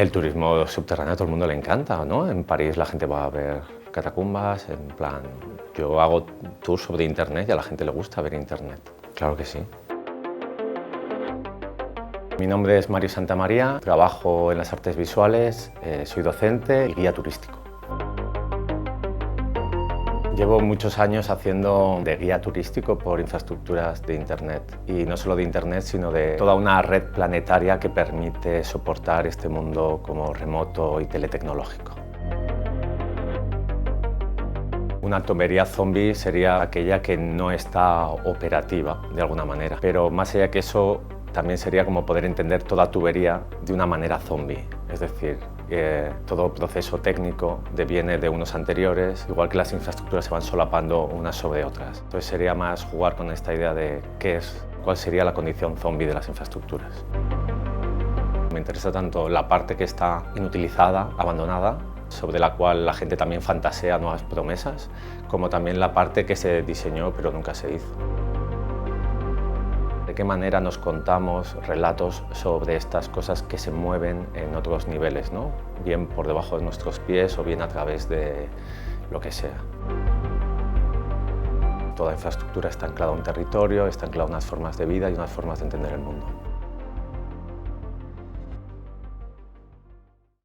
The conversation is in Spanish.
El turismo subterráneo a todo el mundo le encanta, ¿no? En París la gente va a ver catacumbas, en plan... Yo hago tours sobre internet y a la gente le gusta ver internet. Claro que sí. Mi nombre es Mario Santamaría, trabajo en las artes visuales, soy docente y guía turístico. Llevo muchos años haciendo de guía turístico por infraestructuras de internet. Y no solo de internet, sino de toda una red planetaria que permite soportar este mundo como remoto y teletecnológico. Una tomería zombie sería aquella que no está operativa de alguna manera, pero más allá que eso, también sería como poder entender toda tubería de una manera zombie, es decir, todo proceso técnico deviene de unos anteriores, igual que las infraestructuras se van solapando unas sobre otras. Entonces sería más jugar con esta idea de cuál sería la condición zombie de las infraestructuras. Me interesa tanto la parte que está inutilizada, abandonada, sobre la cual la gente también fantasea nuevas promesas, como también la parte que se diseñó pero nunca se hizo. ¿De qué manera nos contamos relatos sobre estas cosas que se mueven en otros niveles, ¿no? Bien por debajo de nuestros pies o bien a través de lo que sea? Toda infraestructura está anclada a un territorio, está anclada a unas formas de vida y unas formas de entender el mundo.